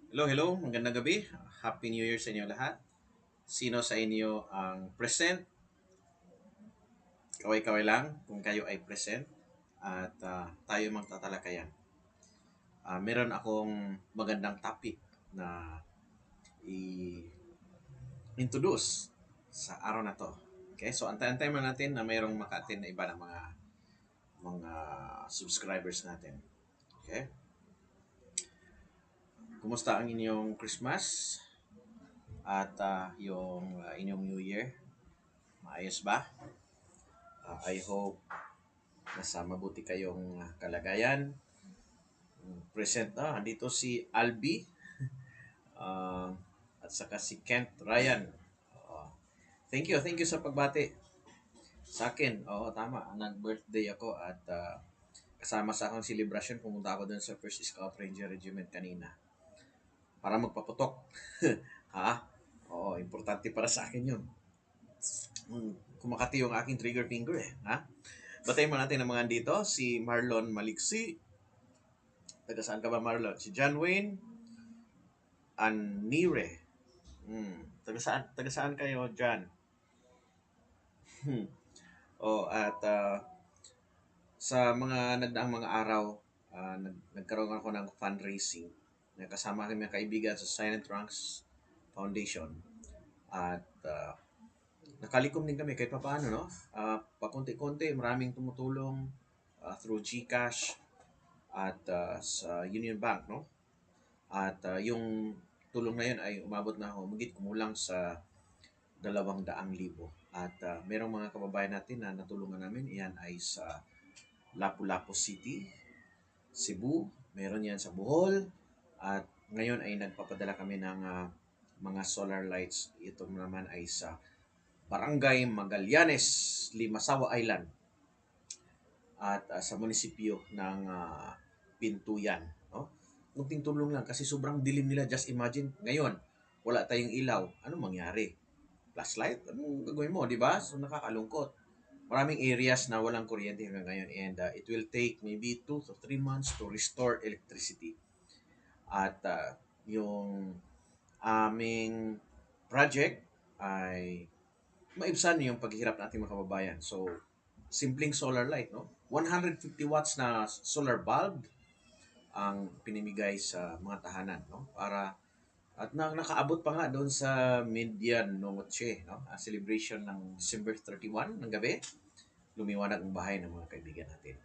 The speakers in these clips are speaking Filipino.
Hello, hello. Magandang gabi. Happy New Year sa inyo lahat. Sino sa inyo ang present? Kaway-kaway lang kung kayo ay present at tayo magtatalakayan. Meron akong magandang topic na i-introduce sa araw na to. Okay, so antay-antay man natin na mayroong maka-attend na iba ng mga subscribers natin. Okay? Kumusta ang inyong Christmas at yung inyong New Year? Maayos ba? I hope nasa mabuti kayong kalagayan. Present na, andito si Albi uh, at saka si Kent Ryan. Uh, thank you sa pagbati sa akin. Oo, tama. Nag-birthday ako at kasama sa akong celebration, pumunta ako dun sa First Scout Ranger Regiment kanina para magpaputok. Ha? Oo, importante para sa akin yun. Kumakati yung aking trigger finger eh. Ha? Batayin mo natin ang mga dito. Si Marlon Maliksi. Taga saan ka ba, Marlon? Si John Wayne Anire. Taga saan kayo, John? Hmm. At sa mga nagdaang mga araw, nagkaroon ako ng fundraising. Nakasama kami mga kaibigan sa Silent Ranks Foundation. At nakalikom din kami kahit paano, no? Pakunti-kunti, maraming tumutulong through GCash at sa Union Bank, no? At yung tulong na yun ay umabot na ako, magit kumulang sa 200,000. At merong mga kababayan natin na natulungan namin. Iyan ay sa Lapu-Lapu City, Cebu, meron yan sa Bohol. At ngayon ay nagpapadala kami ng mga solar lights. Ito naman ay sa Barangay Magallanes, Limasawa Island. At sa munisipyo ng Pintuyan. No? Kunting tulong lang kasi sobrang dilim nila. Just imagine, ngayon, wala tayong ilaw. Anong mangyari? Flashlight? Anong gagawin mo, di ba? So, nakakalungkot. Maraming areas na walang kuryente hanggang ngayon and it will take maybe 2 to 3 months to restore electricity. At yung aming project ay maibsan yung paghihirap nating mga kababayan. So, simpleng solar light, no? 150 watts na solar bulb ang pinimigay sa mga tahanan, no? Para at nakaabot pa nga doon sa Median Noche, no? Celebration ng December 31 ng gabi. Lumiwanag ang bahay ng mga kaibigan natin.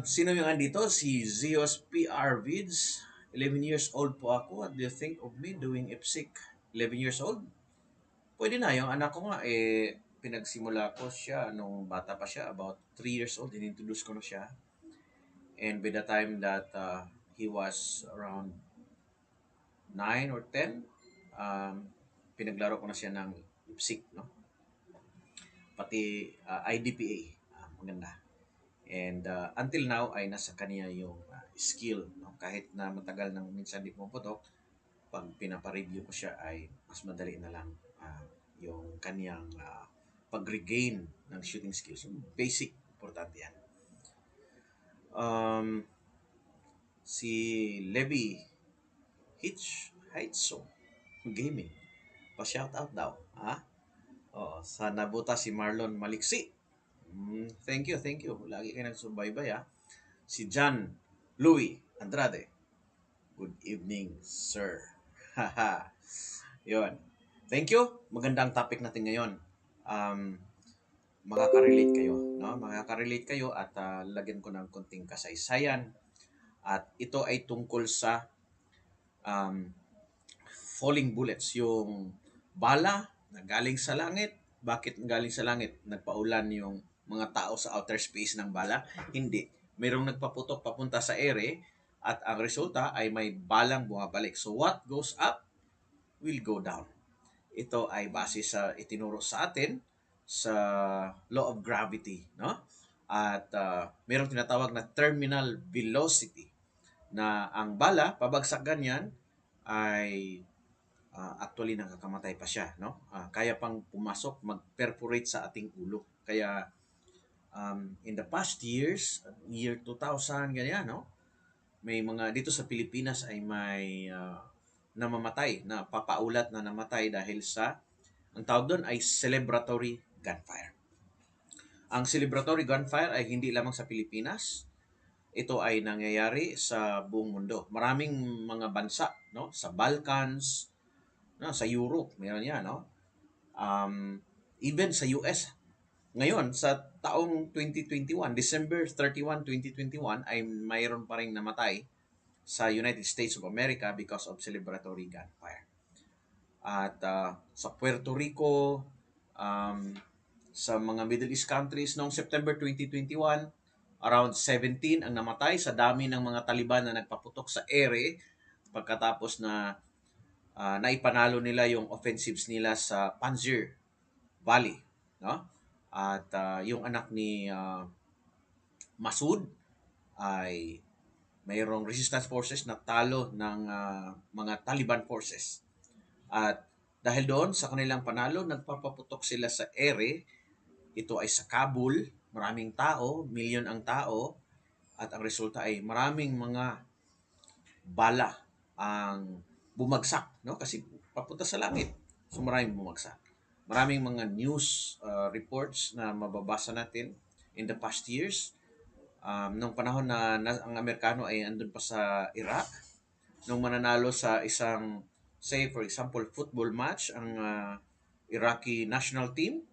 Sino yung andito? Si Zeus PR Vids. 11 years old po ako. What do you think of me doing IPSIC? 11 years old? Pwede na. Yung anak ko nga, pinagsimula ko siya nung bata pa siya. About 3 years old, inintroduce ko na siya. And by the time that he was around 9 or 10, pinaglaro ko na siya ng IPSIC, no? Pati IDPA. Maganda. And until now ay nasa kanya yung skill, no? Kahit na matagal nang minsan di pumaputok, pag pinapa-review ko siya ay mas madali na lang yung kanyang pag-regain ng shooting skills. So, basic, importante yan. Si Levi Hitso Gaming, pa-shout out daw. Ha? Oo, sa nabuta si Marlon Maliksi. Thank you. Lagi kayo nagsubaybay, ha? Si John Louis Andrade. Good evening, sir. Haha. Yun. Thank you. Magandang topic natin ngayon. Makaka-relate kayo, no? Makaka-relate kayo at lagyan ko ng konting kasaysayan. At ito ay tungkol sa um, falling bullets, yung bala na galing sa langit. Bakit galing sa langit? Nagpaulan yung mga tao sa outer space ng bala? Hindi. Mayroong nagpaputok papunta sa ere at ang resulta ay may balang bumabalik. So what goes up will go down. Ito ay base sa itinuro sa atin sa law of gravity, no? At mayroong tinatawag na terminal velocity na ang bala pabagsak ganyan ay actually nakakamatay pa siya, no? Kaya pang pumasok, mag-perforate sa ating ulo. Kaya in the past years, year 2000 ganyan, no? may mga dito sa Pilipinas ay may namamatay, na papaulat na namatay dahil sa, ang tawag doon ay celebratory gunfire. Ang celebratory gunfire ay hindi lamang sa Pilipinas. Ito ay nangyayari sa buong mundo. Maraming mga bansa, no? Sa Balkans, no? Sa Europe, meron yan, no? Even sa US. Ngayon, sa taong 2021, December 31, 2021, ay mayroon pa rin namatay sa United States of America because of celebratory gunfire. At sa Puerto Rico, um, sa mga Middle East countries noong September 2021, around 17 ang namatay sa dami ng mga Taliban na nagpaputok sa ere pagkatapos na naipanalo nila yung offensives nila sa Panjshir Valley, no? At yung anak ni Masud ay mayroong resistance forces na talo ng mga Taliban forces. At dahil doon sa kanilang panalo, nagpapaputok sila sa ere. Ito ay sa Kabul, maraming tao, milyon ang tao, at ang resulta ay maraming mga bala ang bumagsak, no? Kasi papunta sa langit. So maraming bumagsak. Maraming mga news reports na mababasa natin in the past years. Nung panahon na ang Amerikano ay andun pa sa Iraq, nung mananalo sa isang, say for example, football match, ang Iraqi national team,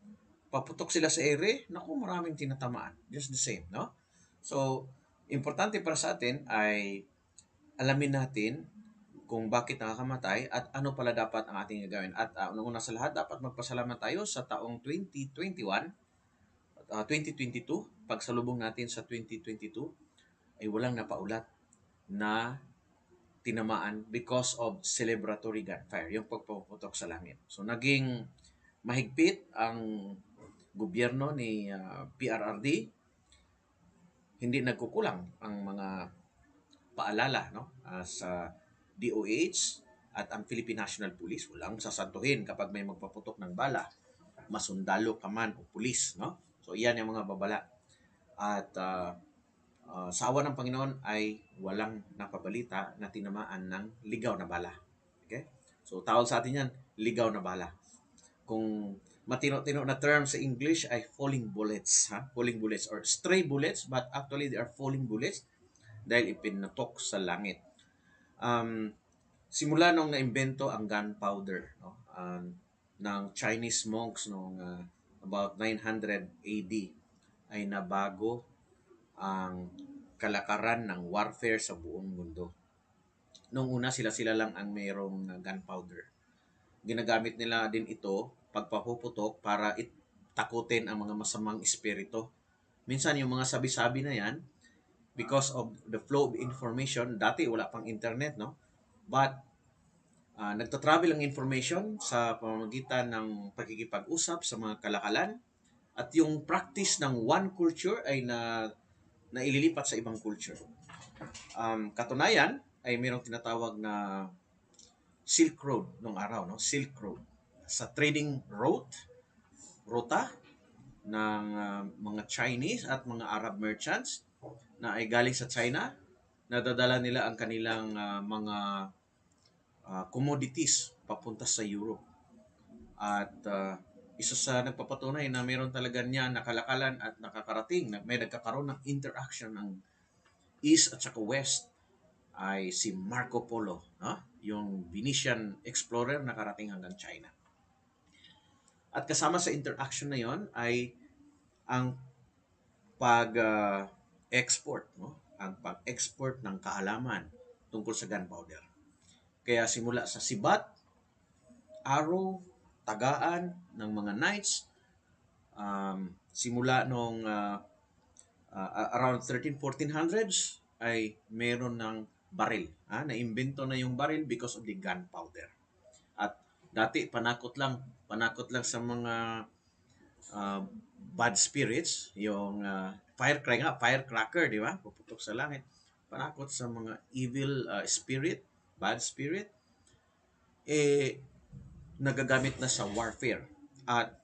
paputok sila sa ere, naku, maraming tinatamaan. Just the same, no? So, importante para sa atin ay alamin natin kung bakit nakakamatay at ano pala dapat ang ating gagawin. At unang-una sa lahat, dapat magpasalamat tayo sa taong 2021, 2022, pagsalubong natin sa 2022, ay walang napaulat na tinamaan because of celebratory gunfire, yung pagpaputok sa langit. So, naging mahigpit ang gobyerno ni PRRD, hindi nagkukulang ang mga paalala, no, sa DOH at ang Philippine National Police. Walang sasantuhin kapag may magpaputok ng bala, masundalo ka man o pulis, no? So iyan yung mga babala. At sa awa ng Panginoon ay walang napabalita na tinamaan ng ligaw na bala. Okay? So tawag sa atin yan, ligaw na bala. Kung matino-tino na term sa English ay falling bullets, ha? Falling bullets or stray bullets, but actually they are falling bullets dahil ipinatok sa langit. Simula nung naimbento ang gunpowder, no? Ng Chinese monks noong about 900 AD ay nabago ang kalakaran ng warfare sa buong mundo. Noong una, sila-sila lang ang mayroong gunpowder. Ginagamit nila din ito pagpapuputok para takutin ang mga masamang espiritu. Minsan yung mga sabi-sabi na yan, because of the flow of information, dati wala pang internet, no? But nagtatravel ang information sa pamamagitan ng pagkikipag-usap sa mga kalakalan, at yung practice ng one culture ay naililipat sa ibang culture. Katunayan ay mayroong tinatawag na Silk Road nung araw, no? Silk Road. Sa trading ruta ng mga Chinese at mga Arab merchants na ay galing sa China, nadadala nila ang kanilang mga commodities papunta sa Europe. At isa sa nagpapatunay na mayroon talaga niya nakalakalan at nakakarating, may nagkakaroon ng interaction ng East at saka West ay si Marco Polo, no? Yung Venetian explorer nakarating hanggang China. At kasama sa interaction na yon ay ang pag-export, no? Ang pag-export ng kaalaman tungkol sa gunpowder. Kaya simula sa sibat, araw, tagaan ng mga knights, simula nung around 13-1400s ay meron ng baril. Naimbento na yung baril because of the gunpowder. At dati panakot lang sa mga bad spirits, yung firecracker, di ba? Puputok sa langit. Panakot sa mga evil spirit, bad spirit, nagagamit na sa warfare. At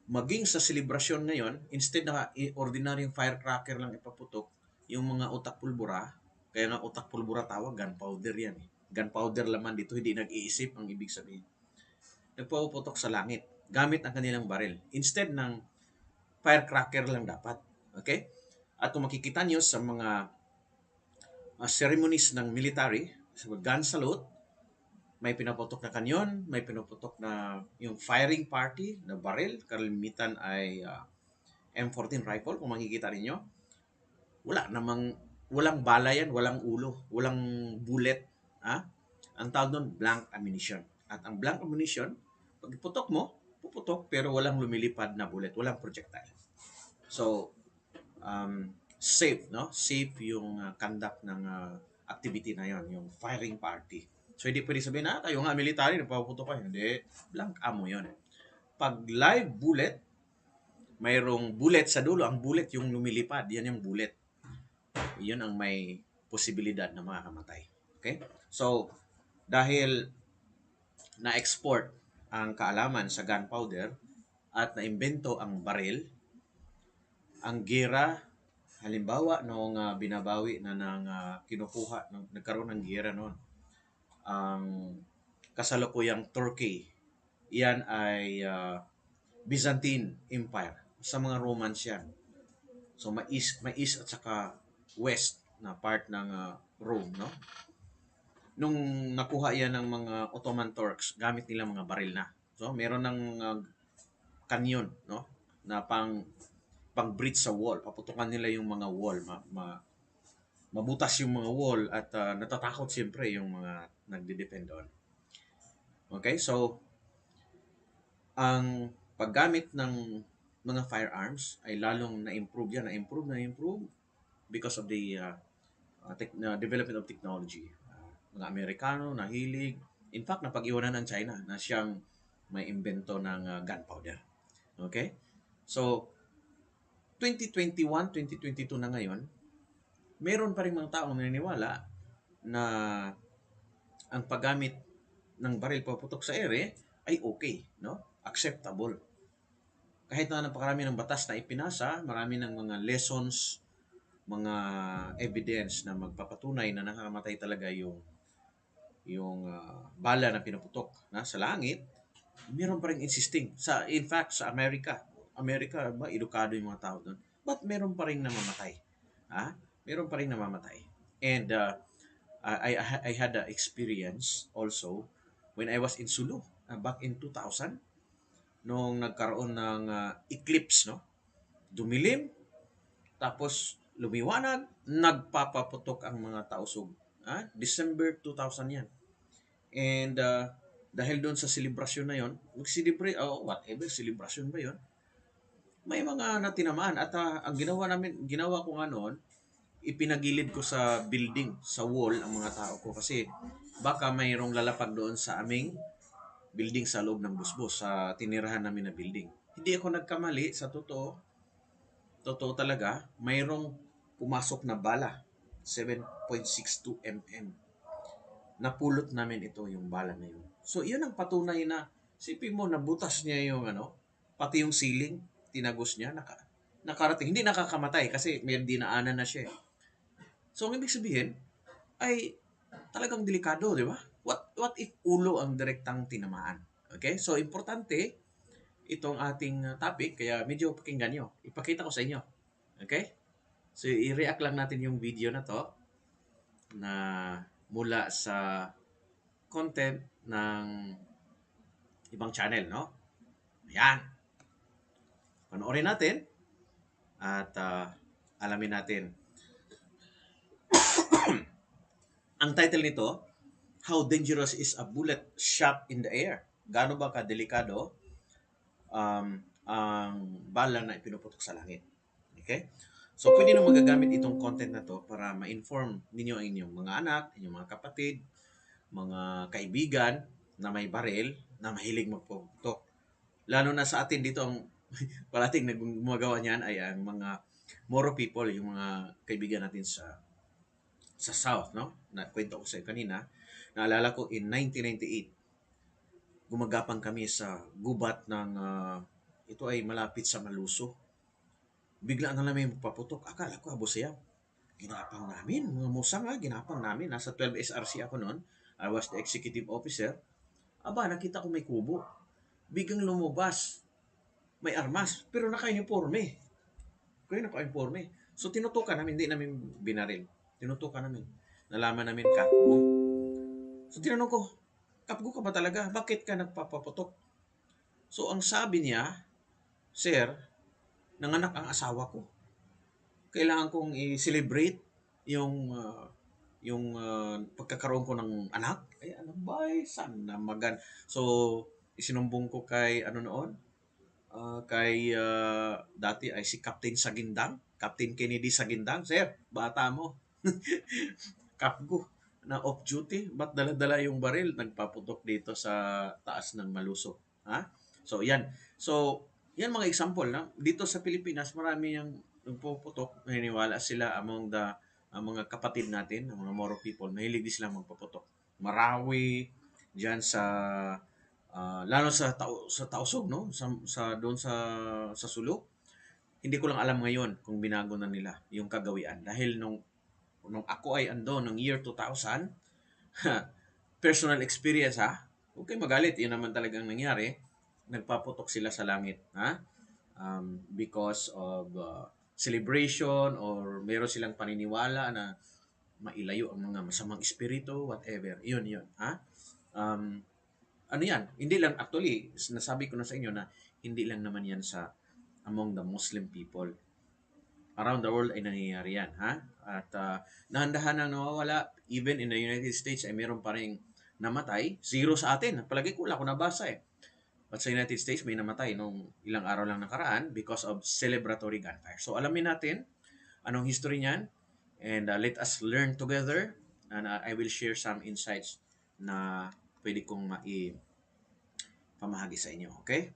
maging sa selebrasyon ngayon, instead na ordinaryong firecracker lang ipaputok, yung mga utak pulbura, Kaya nga utak pulbura tawag, gunpowder yan eh. Gunpowder laman dito, hindi nag-iisip ang ibig sabihin. Nagpapuputok sa langit gamit ang kanilang baril. Instead ng firecracker lang dapat. Okay? At kung makikita nyo sa mga ceremonies ng military, sa gun salute, may pinaputok na kanyon, may pinaputok na yung firing party na baril, kalimitan ay M14 rifle, kung makikita ninyo. Walang bala yan, walang ulo, walang bullet. Ha? Ang tawag doon, blank ammunition. At ang blank ammunition, pag iputok mo, puputok, pero walang lumilipad na bullet, walang projectile. So, safe, no? Safe yung conduct ng activity na yon, yung firing party. So, hindi pwede sabihin, kayo nga military, nagpaputok kayo. Hindi, blank ammo yon. Pag live bullet, mayroong bullet sa dulo. Ang bullet yung lumilipad, yan yung bullet. Yun ang may posibilidad na makakamatay. Okay? So, dahil na-export ang kaalaman sa gunpowder at naimbento ang baril, ang gera, halimbawa, noong binabawi na ng kinukuha, nagkaroon ng gera noon, ang kasalukuyang Turkey, yan ay Byzantine Empire. Sa mga Romans yan. So, mais at saka west na part ng Rome, no? Nung nakuha yan ng mga Ottoman Turks, gamit nila mga baril na. So, meron ng kanyon, no? Na pang-breach sa wall. Paputukan nila yung mga wall. Mabutas yung mga wall at natatakot siyempre yung mga nagde-depend doon. Okay? So, ang paggamit ng mga firearms ay lalong na-improve yan. Na-improve because of the development of technology. Mga Amerikano nahilig. In fact, napag-iwanan ng China na siyang may imbento ng gunpowder. Okay? So, 2021, 2022 na ngayon, meron pa rin mga taong naniniwala na ang paggamit ng baril paputok sa ere ay okay, no? Acceptable. Kahit na napakarami ng batas na ipinasa, marami ng mga lessons, mga evidence na magpapatunay na nakakamatay talaga yung bala na pinuputok na sa langit, meron pa rin insisting. In fact, sa Amerika ba, edukado yung mga tao doon. But meron pa rin namamatay. Meron pa rin namamatay. And I had an experience also when I was in Sulu back in 2000 nung nagkaroon ng eclipse, no? Dumilim, tapos lumiwanag, nagpapaputok ang mga tausog. December 2000 yan. And dahil doon sa celebration na yon, mag-celebrate, whatever, celebration ba yon, may mga natinamaan. At ang ginawa ko nga noon, ipinagilid ko sa building, sa wall, ang mga tao ko. Kasi baka mayroong lalapag doon sa aming building sa loob ng busbos, sa tinirahan namin na building. Hindi ako nagkamali, sa totoo talaga, mayroong pumasok na bala, 7.62 mm. Napulot namin ito, yung bala na yun. So, yun ang patunay na, sipin mo, nabutas niya yung pati yung ceiling, tinagos niya, nakarating. Hindi nakakamatay kasi may dinaanan na siya. So, ang ibig sabihin, ay talagang delikado, di ba? What if ulo ang direktang tinamaan? Okay? So, importante itong ating topic, kaya medyo pakinggan nyo. Ipakita ko sa inyo. Okay? So, i-react lang natin yung video na to na mula sa content ng ibang channel, no? Ayan. Panoorin natin at alamin natin. Ang title nito, How Dangerous is a Bullet Shot in the Air? Gaano ba ka-delikado ang bala na ipinuputok sa langit? Okay? So, pwede na magagamit itong content na to para ma-inform ninyo ang inyong mga anak, inyong mga kapatid, mga kaibigan na may baril na mahilig magpuputok. Lalo na sa atin dito, ang parating gumagawa niyan ay ang mga Moro people, yung mga kaibigan natin sa South, no? Na kwento ko sa kanina. Naalala ko in 1998, gumagapang kami sa gubat ng ito ay malapit sa Maluso. Bigla na lang may magpaputok. Akala ko abusaya. ginapang namin, mga musang ginapang namin. Nasa 12 SRC ako noon. I was the executive officer. Aba, nakita ko may kubo. Biglang lumabas. May armas, pero naka-uniforme. Kaya naka-uniforme. So, tinutukan namin, hindi namin binaril. Tinutukan namin. Nalaman namin, kapgo. So, tinanong ko, kapgo ka ba talaga? Bakit ka nagpapaputok? So, ang sabi niya, Sir, nanganak ang asawa ko. Kailangan kong i-celebrate yung pagkakaroon ko ng anak. Ay, ano ba? Sana magan. So, isinumbong ko kay ano noon, dati ay si Captain Sagindang, Captain Kennedy Sagindang. Sir, bata mo. Kapgo na off duty, ba't dala-dala yung baril? Nagpaputok dito sa taas ng Maluso. Ha? So, yan. So, yan mga example na dito sa Pilipinas, marami yung nagpuputok. Naniniwala sila among ang mga kapatid natin, ang mga Moro people, mahilig din silang magpaputok. Marawi, diyan sa lalo sa Tausog, no? Sa doon sa Sulok. Hindi ko lang alam ngayon kung binago na nila yung kagawian dahil nung ako ay ando ng year 2000, personal experience huwag kayo magalit, yun naman talagang nangyari, nagpaputok sila sa langit, because of celebration or meron silang paniniwala na mailayo ang mga masamang espiritu, whatever, yun, ano yan, hindi lang, actually, nasabi ko na sa inyo na hindi lang naman yan sa among the Muslim people. Around the world ay nangyayari yan, At dahan-dahan ang nawawala, even in the United States ay meron pa rin namatay. Zero sa atin. Palagi ko wala ko nabasa But sa United States may namatay nung ilang araw lang nakaraan because of celebratory gunfire. So alamin natin anong history niyan and let us learn together and I will share some insights na pwede kong pamahagi sa inyo. Okay?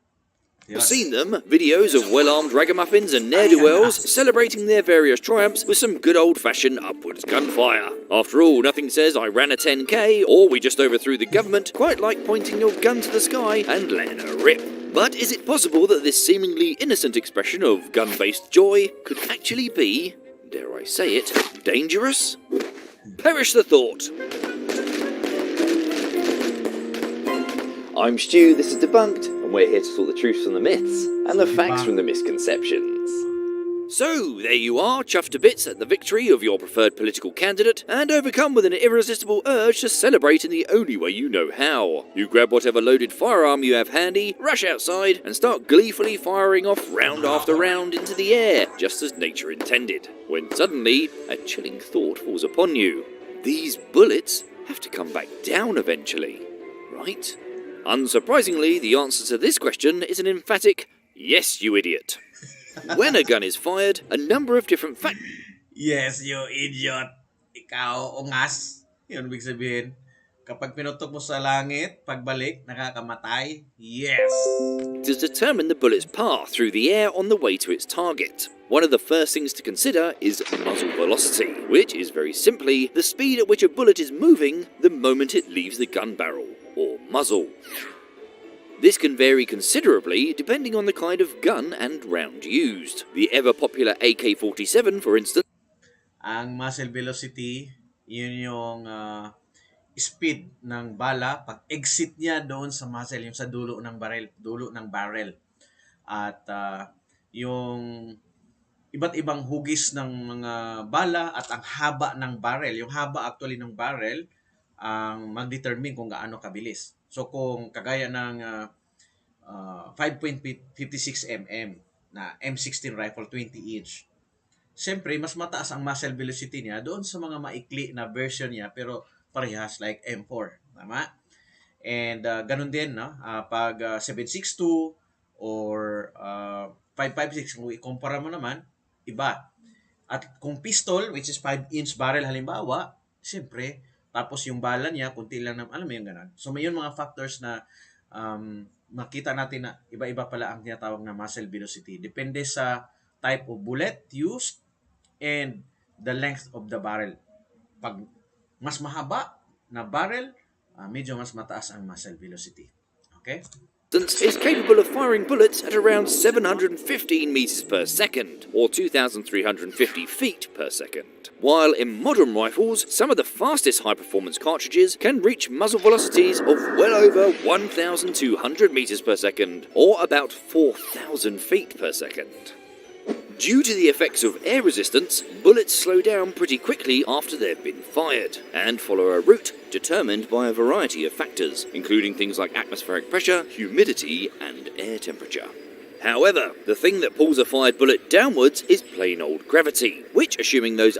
I've seen them, videos of well-armed ragamuffins and ne'er-do-wells celebrating their various triumphs with some good old-fashioned upwards gunfire. After all, nothing says I ran a 10k or we just overthrew the government quite like pointing your gun to the sky and letting her rip. But is it possible that this seemingly innocent expression of gun-based joy could actually be, dare I say it, dangerous? Perish the thought. I'm Stu, this is Debunked, and we're here to sort the truth from the myths and the facts from the misconceptions. So, there you are, chuffed to bits at the victory of your preferred political candidate, and overcome with an irresistible urge to celebrate in the only way you know how. You grab whatever loaded firearm you have handy, rush outside, and start gleefully firing off round after round into the air, just as nature intended, when suddenly a chilling thought falls upon you. These bullets have to come back down eventually, right? Unsurprisingly, the answer to this question is an emphatic, yes, you idiot. When a gun is fired, a number of different factors... Yes, you idiot. Ikaw, ungas. Yun, ibig sabihin. Kapag pinutok mo sa langit, pagbalik, nakakamatay. Yes. determine the bullet's path through the air on the way to its target. One of the first things to consider is muzzle velocity, which is very simply the speed at which a bullet is moving the moment it leaves the gun barrel, or muzzle. This can vary considerably depending on the kind of gun and round used. The ever-popular AK-47, for instance... Ang muzzle velocity, yun yung speed ng bala pag exit niya doon sa muzzle, yung sa dulo ng barrel. At yung iba't ibang hugis ng mga bala at ang haba ng barrel. Yung haba actually ng barrel ang mag-determine kung gaano kabilis. So kung kagaya ng 5.56 mm na M16 rifle 20 inch, siyempre mas mataas ang muzzle velocity niya doon sa mga maikli na version niya pero parehas like M4. Tama? And ganun din, no? Pag 7.62 or 5.56, kung ikumpara mo naman, iba. At kung pistol, which is 5-inch barrel halimbawa, siyempre, tapos yung bala niya, kunti lang naman, alam mo yung ganun. So may yun mga factors na makita natin na iba-iba pala ang tinatawag na muzzle velocity. Depende sa type of bullet used and the length of the barrel. Pag mas mahaba na barrel, medyo mas mataas ang muzzle velocity. Okay? is capable of firing bullets at around 715 meters per second, or 2,350 feet per second. While in modern rifles, some of the fastest high-performance cartridges can reach muzzle velocities of well over 1,200 meters per second, or about 4,000 feet per second. Due to the effects of air resistance, bullets slow down pretty quickly after they've been fired, and follow a route determined by a variety of factors, including things like atmospheric pressure, humidity, and air temperature. However, the thing that pulls a fired bullet downwards is plain old gravity, which, assuming those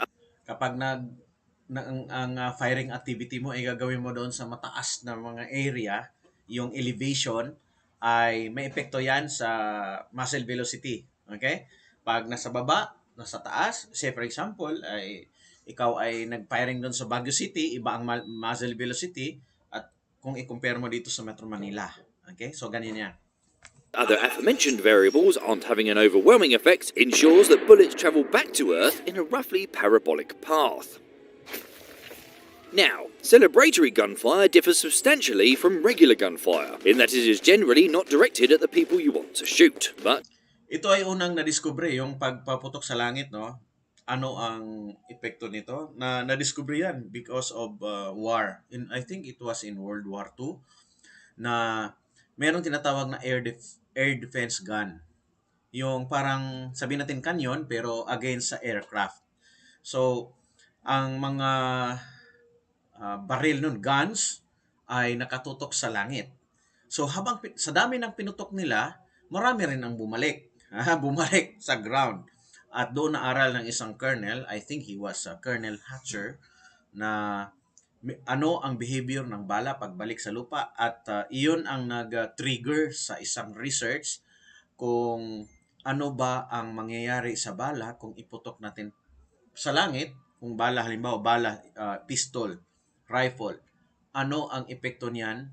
Kapag ang firing activity mo ay gagawin mo doon sa mataas na mga area, yung elevation, ay may epekto yan sa muzzle velocity. Okay? Pag nasa baba, nasa taas, say for example, ay ikaw ay nag-firing doon sa Baguio City, iba ang muzzle velocity at kung i-compare mo dito sa Metro Manila. Okay? So, ganyan yan. other aforementioned variables aren't having an overwhelming effect ensures that bullets travel back to Earth in a roughly parabolic path. Now, celebratory gunfire differs substantially from regular gunfire, in that it is generally not directed at the people you want to shoot, but Ito ay unang nadiskubre, yung pagpaputok sa langit, no? Ano ang epekto nito? Nadiskubre yan because of war. I think it was in World War II na merong tinatawag na air defense gun. Yung parang sabihin natin kanyon pero against sa aircraft. So, ang mga baril nun, guns, ay nakatutok sa langit. So, sa dami ng pinutok nila, marami rin ang bumalik. Bumalik sa ground. At doon naaral ng isang colonel, I think he was Colonel Hatcher, na ano ang behavior ng bala pagbalik sa lupa. At iyon ang nag-trigger sa isang research kung ano ba ang mangyayari sa bala kung iputok natin sa langit, kung bala, halimbawa bala, pistol, rifle, ano ang epekto niyan,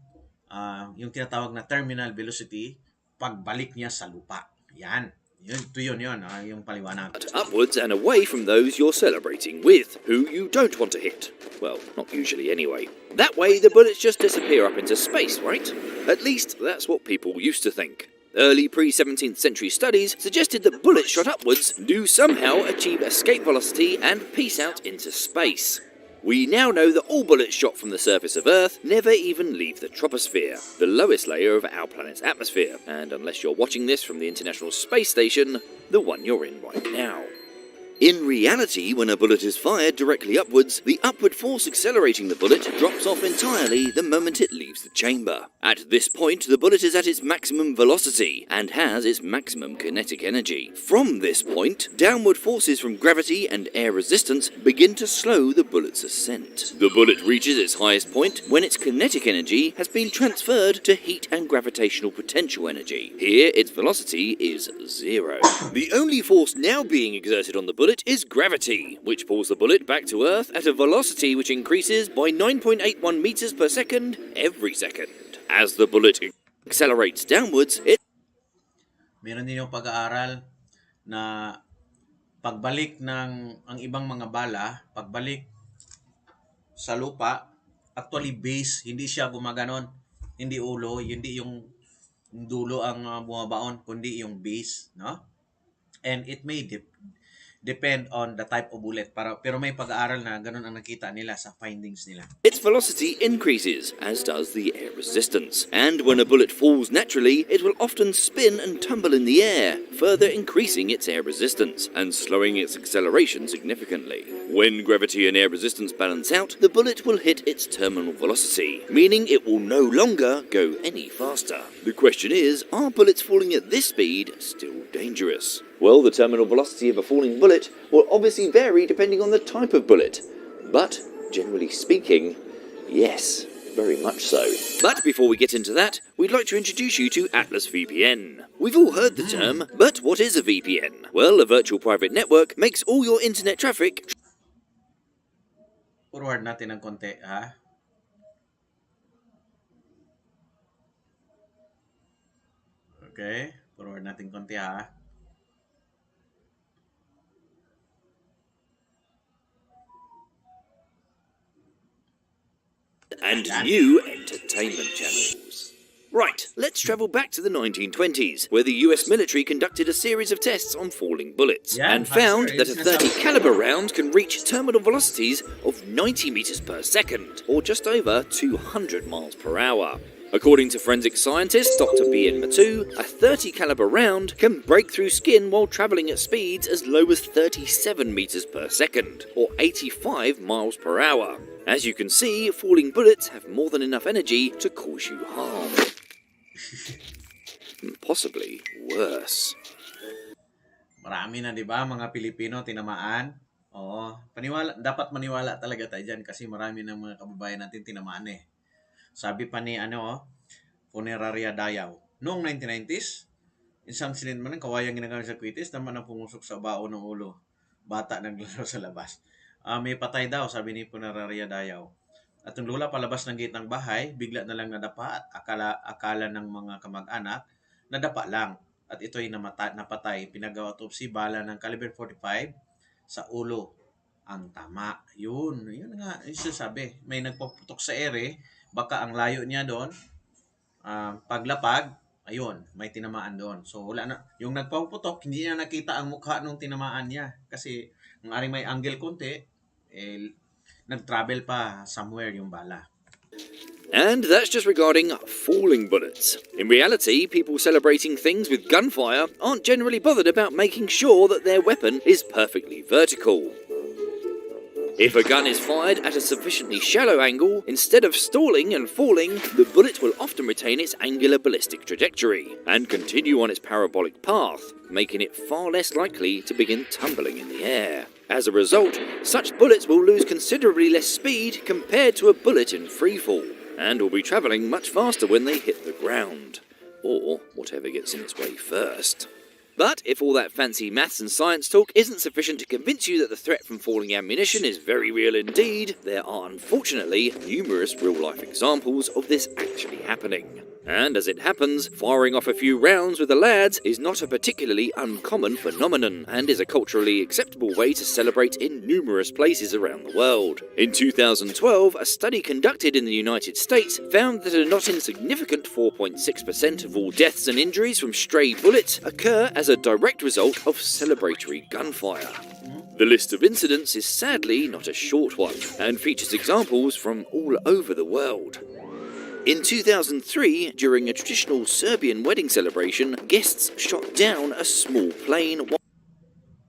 yung tinatawag na terminal velocity, pagbalik niya sa lupa. Yan. Yun, yung paliwanag. upwards and away from those you're celebrating with, who you don't want to hit. Well, not usually anyway. That way the bullets just disappear up into space, right? At least that's what people used to think. Early pre-17th century studies suggested that bullets shot upwards do somehow achieve escape velocity and peace out into space. We now know that all bullets shot from the surface of Earth never even leave the troposphere, the lowest layer of our planet's atmosphere, and unless you're watching this from the International Space Station, the one you're in right now. In reality, when a bullet is fired directly upwards, the upward force accelerating the bullet drops off entirely the moment it leaves the chamber. At this point, the bullet is at its maximum velocity and has its maximum kinetic energy. From this point, downward forces from gravity and air resistance begin to slow the bullet's ascent. The bullet reaches its highest point when its kinetic energy has been transferred to heat and gravitational potential energy. Here, its velocity is 0. The only force now being exerted on the bullet is gravity, which pulls the bullet back to Earth at a velocity which increases by 9.81 meters per second every second. As the bullet accelerates downwards, Meron din yung pag-aaral na pagbalik ng ang ibang mga bala, pagbalik sa lupa, actually base, hindi siya gumaganon, hindi ulo, hindi yung dulo ang bumabaon, kundi yung base, no? And it may depend on the type of bullet. Pero may pag-aaral na ganun ang nakita nila sa findings nila. its velocity increases, as does the air resistance. And when a bullet falls naturally, it will often spin and tumble in the air, further increasing its air resistance and slowing its acceleration significantly. When gravity and air resistance balance out, the bullet will hit its terminal velocity, meaning it will no longer go any faster. The question is, are bullets falling at this speed still dangerous? Well, the terminal velocity of a falling bullet will obviously vary depending on the type of bullet. But, generally speaking, yes, very much so. But before we get into that, we'd like to introduce you to Atlas VPN. We've all heard the term, but what is a VPN? Well, a virtual private network makes all your internet traffic Forward natin ng konti, ha? Okay, forward natin konti, ha? and new entertainment channels. Right, let's travel back to the 1920s, where the US military conducted a series of tests on falling bullets, Yeah, and found sir, that a it's 30 caliber round can reach terminal velocities of 90 meters per second, or just over 200 miles per hour. According to forensic scientist Dr. B.N. Matu, a 30 caliber round can break through skin while travelling at speeds as low as 37 meters per second, or 85 miles per hour. As you can see, falling bullets have more than enough energy to cause you harm. Possibly worse. Marami na 'di ba mga Pilipino tinamaan? Oo, dapat maniwala talaga tayo diyan kasi marami ng mga kababayan natin tinamaan eh. Sabi pa ni Funeraria Dayaw, noong 1990s, isang sinidman ng kawayang ginagamit sa kwitis naman ang pumusok sa bao ng ulo. Bata naglaro sa labas. May patay daw, sabi ni Funeraria Dayaw. At yung lula palabas ng gate ng bahay, bigla na lang nadapa at akala ng mga kamag-anak, nadapa lang. At ito'y napatay. Pinag-autopsy, bala ng caliber 45 sa ulo. Ang tama. Yun nga, yung sabi. May nagpaputok sa ere, baka ang layo niya doon, paglapag, ayun, may tinamaan doon. So, wala na. Yung nagpaputok, hindi niya nakita ang mukha nung tinamaan niya. Kasi, ang aring may angle konti, nag-travel pa somewhere yung bala. And that's just regarding falling bullets. In reality, people celebrating things with gunfire aren't generally bothered about making sure that their weapon is perfectly vertical. If a gun is fired at a sufficiently shallow angle, instead of stalling and falling, the bullet will often retain its angular ballistic trajectory and continue on its parabolic path, making it far less likely to begin tumbling in the air. As a result, such bullets will lose considerably less speed compared to a bullet in freefall, and will be travelling much faster when they hit the ground, or whatever gets in its way first. But if all that fancy maths and science talk isn't sufficient to convince you that the threat from falling ammunition is very real indeed, there are unfortunately numerous real-life examples of this actually happening. And as it happens, firing off a few rounds with the lads is not a particularly uncommon phenomenon, and is a culturally acceptable way to celebrate in numerous places around the world. In 2012, a study conducted in the United States found that a not insignificant 4.6% of all deaths and injuries from stray bullets occur as a direct result of celebratory gunfire. The list of incidents is sadly not a short one, and features examples from all over the world. In 2003, during a traditional Serbian wedding celebration, guests shot down a small plane.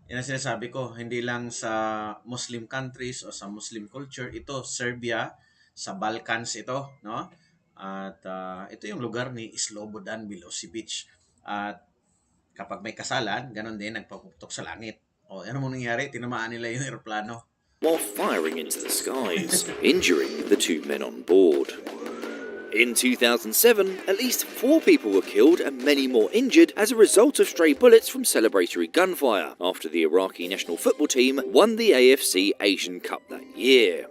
Yan ang sinasabi ko, hindi lang sa Muslim countries o sa Muslim culture, ito Serbia, sa Balkans ito, no? At ito yung lugar ni Slobodan Milosevic. At kapag may kasalan, ganon din, nagpaputok sa langit. O ano mo nangyari? Tinamaan nila yung aeroplano. While firing into the skies, injuring the two men on board. In 2007, at least 4 people were killed and many more injured as a result of stray bullets from celebratory gunfire after the Iraqi national football team won the AFC Asian Cup that year.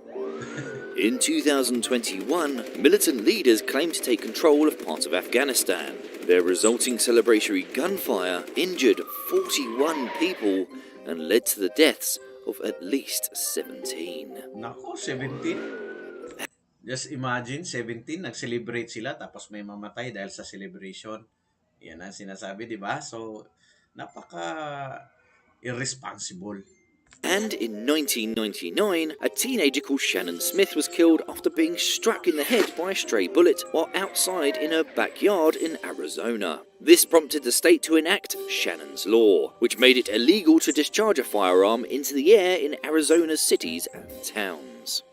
In 2021, militant leaders claimed to take control of parts of Afghanistan. Their resulting celebratory gunfire injured 41 people and led to the deaths of at least 17. Nako, 17? Just imagine, 17, nag-celebrate sila tapos may mamatay dahil sa celebration. Yan ang sinasabi, di ba? So, napaka-irresponsible. And in 1999, a teenager called Shannon Smith was killed after being struck in the head by a stray bullet while outside in her backyard in Arizona. This prompted the state to enact Shannon's Law, which made it illegal to discharge a firearm into the air in Arizona's cities and towns.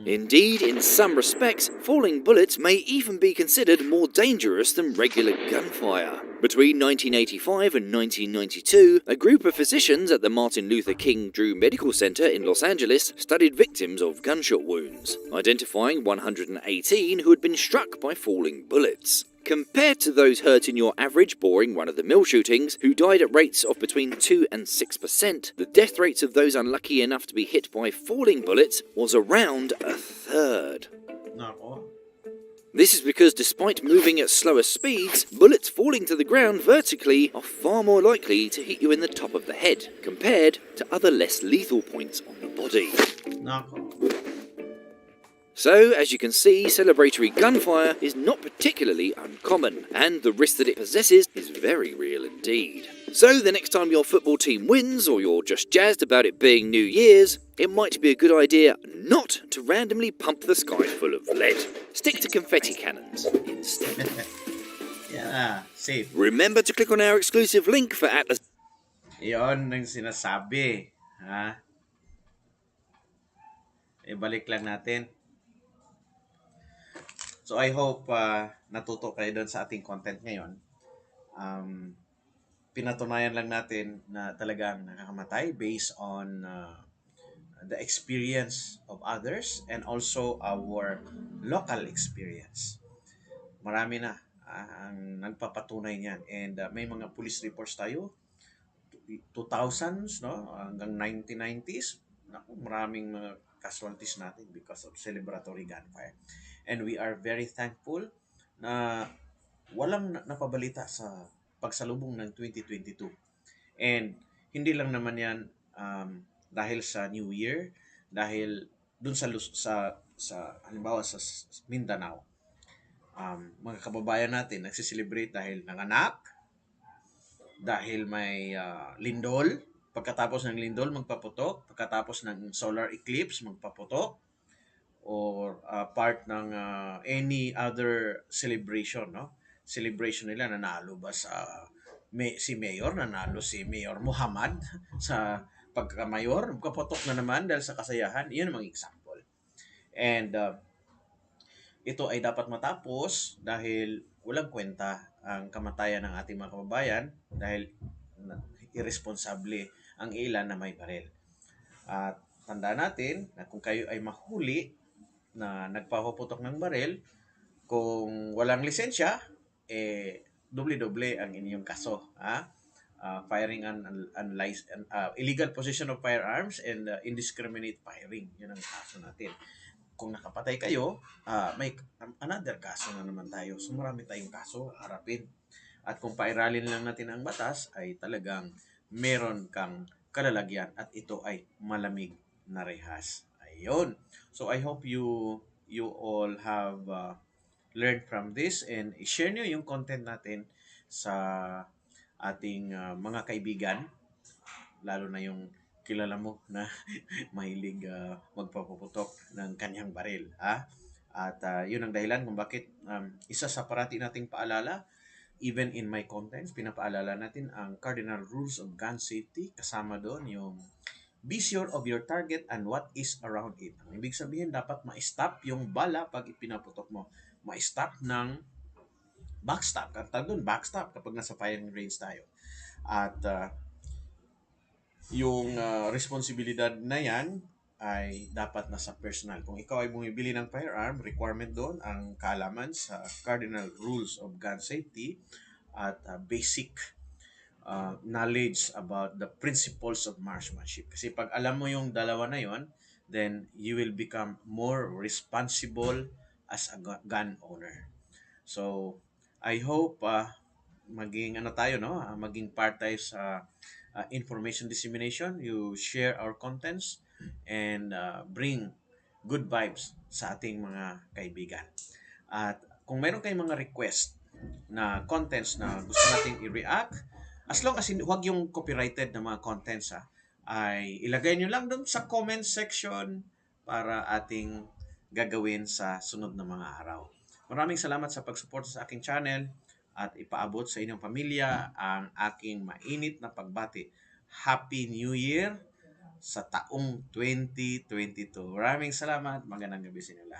Indeed, in some respects, falling bullets may even be considered more dangerous than regular gunfire. Between 1985 and 1992, a group of physicians at the Martin Luther King Drew Medical Center in Los Angeles studied victims of gunshot wounds, identifying 118 who had been struck by falling bullets. Compared to those hurt in your average boring run-of-the-mill shootings, who died at rates of between 2 and 6%, the death rates of those unlucky enough to be hit by falling bullets was around a third. Nako. This is because despite moving at slower speeds, bullets falling to the ground vertically are far more likely to hit you in the top of the head, compared to other less lethal points on the body. Nako. So, as you can see, celebratory gunfire is not particularly uncommon, and the risk that it possesses is very real indeed. So, the next time your football team wins, or you're just jazzed about it being New Year's, it might be a good idea not to randomly pump the sky full of lead. Stick to confetti cannons instead. Yeah, safe. Remember to click on our exclusive link for Atlas. Iyon ang sinasabi. Ha? Ibalik lang natin. So I hope natuto kayo doon sa ating content ngayon. Pinatunayan lang natin na talagang nakakamatay based on the experience of others and also our local experience. Marami na ang nagpapatunay niyan, and may mga police reports tayo 2000s, no, hanggang 1990s. Naku, maraming mga casualties natin because of celebratory gunfire, and we are very thankful na walang napabalita sa pagsalubong ng 2022. And hindi lang naman yan dahil sa New Year, dahil dun sa halimbawa sa Mindanao, mga kababayan natin nagsiselebrate dahil nanganak, dahil may lindol, pagkatapos ng lindol magpaputok, pagkatapos ng solar eclipse magpaputok, or part ng any other celebration, no? Celebration nila, nanalo ba sa si Mayor, nanalo si Mayor Muhammad sa pagkamayor, magpaputok na naman dahil sa kasayahan. Iyon ang mga example. And ito ay dapat matapos dahil walang kwenta ang kamatayan ng ating mga kababayan dahil irresponsable ang ilan na may baril. At tandaan natin na kung kayo ay mahuli na nagpapaputok ng baril, kung walang lisensya, doble-doble ang inyong kaso. Firing illegal possession of firearms and indiscriminate firing. Yun ang kaso natin. Kung nakapatay kayo, may another kaso na naman tayo. So marami tayong kaso harapin. At kung pairalin lang natin ang batas, ay talagang meron kang kalalagyan at ito ay malamig na rehas. Ayun. So I hope you all have learned from this, and i-share nyo yung content natin sa ating mga kaibigan, lalo na yung kilala mo na mahilig magpapaputok ng kanyang baril. At yun ang dahilan kung bakit isa sa parati nating paalala, even in my contents, pinapaalala natin ang cardinal rules of gun safety. Kasama doon yung be sure of your target and what is around it. Ang ibig sabihin, dapat ma-stop yung bala pag ipinaputok mo. Ma-stop ng backstop. Ang tawag doon, backstop kapag nasa firing range tayo. At yung responsibilidad na yan ay dapat nasa personal. Kung ikaw ay bumibili ng firearm, requirement doon ang kaalaman sa cardinal rules of gun safety at basic knowledge about the principles of marksmanship. Kasi pag alam mo yung dalawa na yon, then you will become more responsible as a gun owner. So, I hope maging tayo, no? Maging part tayo sa information dissemination. You share our contents and bring good vibes sa ating mga kaibigan. At kung meron kayong mga request na contents na gusto nating i-react, as long as huwag yung copyrighted na mga contents, ay ilagay nyo lang doon sa comment section para ating gagawin sa sunod na mga araw. Maraming salamat sa pagsuporta sa aking channel at ipaabot sa inyong pamilya ang aking mainit na pagbati. Happy New Year sa taong 2022. Maraming salamat. Magandang gabi sa inyo lahat.